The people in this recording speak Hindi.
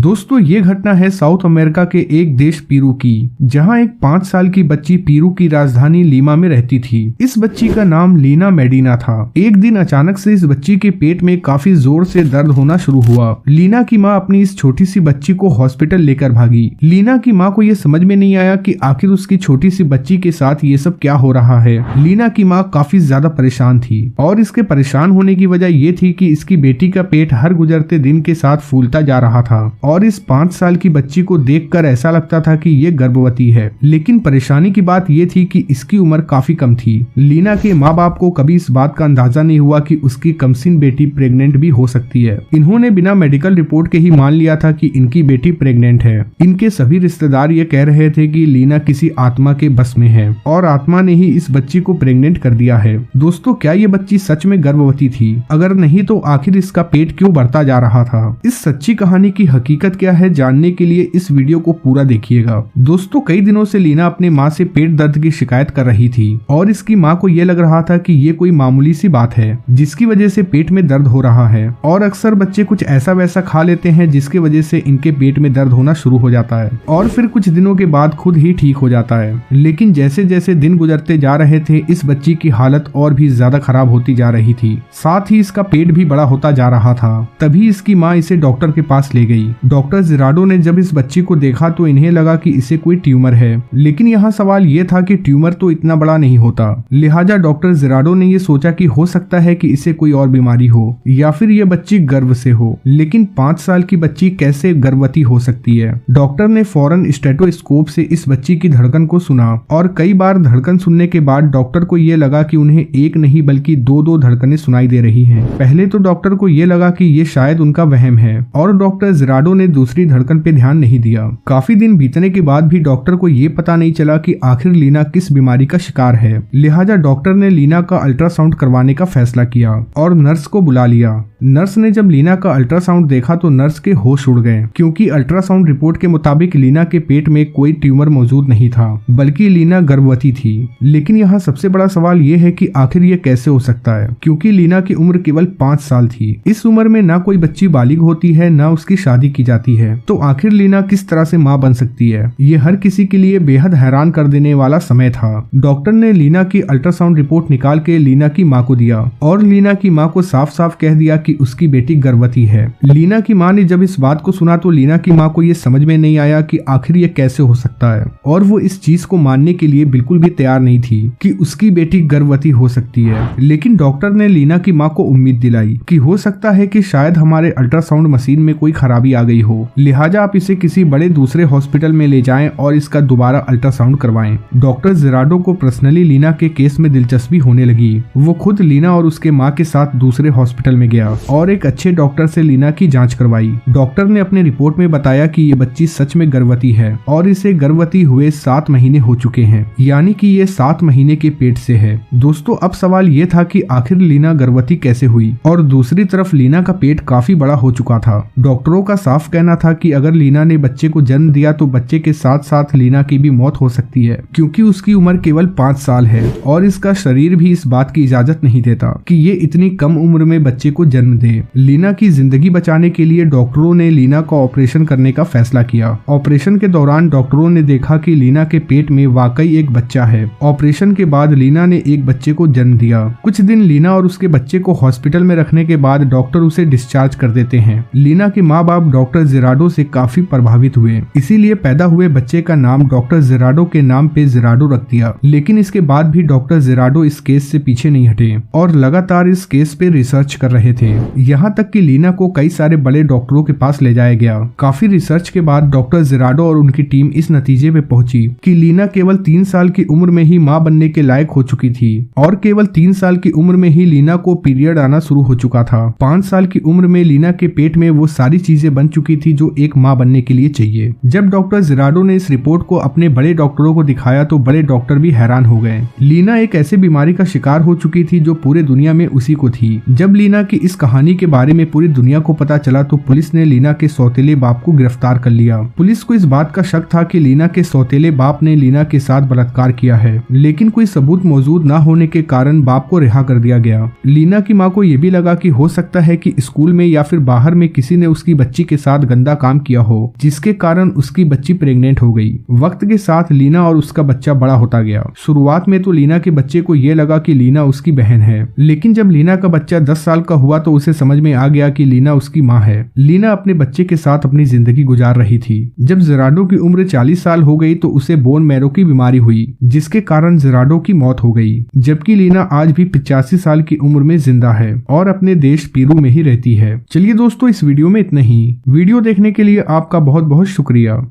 दोस्तों ये घटना है साउथ अमेरिका के एक देश पेरू की, जहां एक 5 साल की बच्ची पेरू की राजधानी लीमा में रहती थी। इस बच्ची का नाम लीना मेडिना था। एक दिन अचानक से इस बच्ची के पेट में काफी जोर से दर्द होना शुरू हुआ। लीना की माँ अपनी इस छोटी सी बच्ची को हॉस्पिटल लेकर भागी। लीना की माँ को ये समझ में नहीं आया कि आखिर उसकी छोटी सी बच्ची के साथ ये सब क्या हो रहा है। लीना की माँ काफी ज्यादा परेशान थी और इसके परेशान होने की वजह ये थी कि इसकी बेटी का पेट हर गुजरते दिन के साथ फूलता जा रहा था और इस 5 साल की बच्ची को देखकर ऐसा लगता था कि ये गर्भवती है। लेकिन परेशानी की बात ये थी कि इसकी उम्र काफी कम थी। लीना के माँ बाप को कभी इस बात का अंदाजा नहीं हुआ कि उसकी कमसिन बेटी प्रेग्नेंट भी हो सकती है। इन्होंने बिना मेडिकल रिपोर्ट के ही मान लिया था कि इनकी बेटी प्रेग्नेंट है। इनके सभी रिश्तेदार ये कह रहे थे कि लीना किसी आत्मा के बस में है और आत्मा ने ही इस बच्ची को प्रेग्नेंट कर दिया है। दोस्तों क्या ये बच्ची सच में गर्भवती थी? अगर नहीं तो आखिर इसका पेट क्यों बढ़ता जा रहा था? इस सच्ची कहानी की हकीकत क्या है, जानने के लिए इस वीडियो को पूरा देखिएगा। दोस्तों कई दिनों से लीना अपने माँ से पेट दर्द की शिकायत कर रही थी और इसकी माँ को ये लग रहा था कि ये कोई मामूली सी बात है जिसकी वजह से पेट में दर्द हो रहा है। और अक्सर बच्चे कुछ ऐसा वैसा खा लेते हैं जिसकी वजह से इनके पेट में दर्द होना शुरू हो जाता है और फिर कुछ दिनों के बाद खुद ही ठीक हो जाता है। लेकिन जैसे जैसे दिन गुजरते जा रहे थे इस बच्ची की हालत और भी ज्यादा खराब होती जा रही थी, साथ ही इसका पेट भी बड़ा होता जा रहा था। तभी इसकी माँ इसे डॉक्टर के पास ले गई। डॉक्टर जिराडो ने जब इस बच्ची को देखा तो इन्हें लगा कि इसे कोई ट्यूमर है। लेकिन यहाँ सवाल ये था कि ट्यूमर तो इतना बड़ा नहीं होता। लिहाजा डॉक्टर जिराडो ने ये सोचा कि हो सकता है कि इसे कोई और बीमारी हो या फिर ये बच्ची गर्भ से हो। लेकिन 5 साल की बच्ची कैसे गर्भवती हो सकती है? डॉक्टर ने फौरन स्टेथोस्कोप से इस बच्ची की धड़कन को सुना और कई बार धड़कन सुनने के बाद डॉक्टर को ये लगा कि उन्हें एक नहीं बल्कि दो धड़कनें सुनाई दे रही हैं। पहले तो डॉक्टर को ये लगा कि ये शायद उनका वहम है और डॉक्टर जिराडो ने दूसरी धड़कन पे ध्यान नहीं दिया। काफी दिन बीतने के बाद भी डॉक्टर को ये पता नहीं चला कि आखिर लीना किस बीमारी का शिकार है। लिहाजा डॉक्टर ने लीना का अल्ट्रासाउंड करवाने का फैसला किया और नर्स को बुला लिया। नर्स ने जब लीना का अल्ट्रासाउंड देखा तो नर्स के होश उड़ गए, क्योंकि अल्ट्रासाउंड रिपोर्ट के मुताबिक लीना के पेट में कोई ट्यूमर मौजूद नहीं था बल्कि लीना गर्भवती थी। लेकिन यहाँ सबसे बड़ा सवाल ये है कि आखिर ये कैसे हो सकता है, क्योंकि लीना की उम्र केवल 5 साल थी। इस उम्र में ना कोई बच्ची बालिग होती है ना उसकी शादी की जाती है, तो आखिर लीना किस तरह से माँ बन सकती है? ये हर किसी के लिए बेहद हैरान कर देने वाला समय था। डॉक्टर ने लीना की अल्ट्रासाउंड रिपोर्ट निकाल के लीना की माँ को दिया और लीना की माँ को साफ साफ कह दिया कि उसकी बेटी गर्भवती है। लीना की माँ ने जब इस बात को सुना तो लीना की माँ को ये समझ में नहीं आया कि आखिर ये कैसे हो सकता है और वो इस चीज को मानने के लिए बिल्कुल भी तैयार नहीं थी कि उसकी बेटी गर्भवती हो सकती है। लेकिन डॉक्टर ने लीना की माँ को उम्मीद दिलाई कि हो सकता है कि शायद हमारे अल्ट्रासाउंड मशीन में कोई खराबी आ गई हो, लिहाजा आप इसे किसी बड़े दूसरे हॉस्पिटल में ले जाएं और इसका दोबारा अल्ट्रासाउंड करवाएं। डॉक्टर जिराडो को पर्सनली लीना के केस में दिलचस्पी होने लगी। वो खुद लीना और उसके माँ के साथ दूसरे हॉस्पिटल में गया और एक अच्छे डॉक्टर से लीना की जांच करवाई। डॉक्टर ने अपने रिपोर्ट में बताया कि ये बच्ची सच में गर्भवती है और इसे गर्भवती हुए 7 महीने हो चुके हैं, यानी कि ये 7 महीने के पेट से है। दोस्तों अब सवाल ये था कि आखिर लीना गर्भवती कैसे हुई और दूसरी तरफ लीना का पेट काफी बड़ा हो चुका था। डॉक्टरों का साफ कहना था कि अगर लीना ने बच्चे को जन्म दिया तो बच्चे के साथ साथ लीना की भी मौत हो सकती है, क्योंकि उसकी उम्र केवल 5 साल है और इसका शरीर भी इस बात की इजाजत नहीं देता कि ये इतनी कम उम्र में बच्चे को जन्म दे। लीना की जिंदगी बचाने के लिए डॉक्टरों ने लीना का ऑपरेशन करने का फैसला किया। ऑपरेशन के दौरान डॉक्टरों ने देखा कि लीना के पेट में वाकई एक बच्चा है। ऑपरेशन के बाद लीना ने एक बच्चे को जन्म दिया। कुछ दिन लीना और उसके बच्चे को हॉस्पिटल में रखने के बाद डॉक्टर उसे डिस्चार्ज कर देते हैं। लीना के माँ बाप डॉक्टर जिराडो से काफी प्रभावित हुए, इसीलिए पैदा हुए बच्चे का नाम डॉक्टर जिराडो के नाम पे जिराडो रख दिया। लेकिन इसके बाद भी डॉक्टर जिराडो इस केस से पीछे नहीं हटे और लगातार इस केस पे रिसर्च कर रहे थे। यहाँ तक कि लीना को कई सारे बड़े डॉक्टरों के पास ले जाया गया। काफी रिसर्च के बाद डॉक्टर जिराडो और उनकी टीम इस नतीजे पे पहुंची कि लीना केवल 3 साल की उम्र में ही माँ बनने के लायक हो चुकी थी और केवल 3 साल की उम्र में ही लीना को पीरियड आना शुरू हो चुका था। 5 साल की उम्र में लीना के पेट में वो सारी चीजें बन चुकी थी जो एक माँ बनने के लिए चाहिए। जब डॉक्टर जिराडो ने इस रिपोर्ट को अपने बड़े डॉक्टरों को दिखाया तो बड़े डॉक्टर भी हैरान हो गए। लीना एक ऐसी बीमारी का शिकार हो चुकी थी जो पूरे दुनिया में उसी को थी। जब लीना की इस कहानी के बारे में पूरी दुनिया को पता चला तो पुलिस ने लीना के सौतेले बाप को गिरफ्तार कर लिया। पुलिस को इस बात का शक था कि लीना के सौतेले बाप ने लीना के साथ बलात्कार किया है, लेकिन कोई सबूत मौजूद न होने के कारण बाप को रिहा कर दिया गया। लीना की मां को यह भी लगा कि हो सकता है कि स्कूल में या फिर बाहर में किसी ने उसकी बच्ची के साथ गंदा काम किया हो, जिसके कारण उसकी बच्ची प्रेग्नेंट हो गई। वक्त के साथ लीना और उसका बच्चा बड़ा होता गया। शुरुआत में तो लीना के बच्चे को यह लगा कि लीना उसकी बहन है, लेकिन जब लीना का बच्चा 10 साल का हुआ तो उसे समझ में आ गया कि लीना उसकी माँ है। लीना अपने बच्चे के साथ अपनी जिंदगी गुजार रही थी। जब जेराडो की उम्र 40 साल हो गई तो उसे बोन मैरो की बीमारी हुई, जिसके कारण जेराडो की मौत हो गई, जबकि लीना आज भी 85 साल की उम्र में जिंदा है और अपने देश पेरू में ही रहती है। चलिए दोस्तों, इस वीडियो में इतना ही। वीडियो देखने के लिए आपका बहुत बहुत शुक्रिया।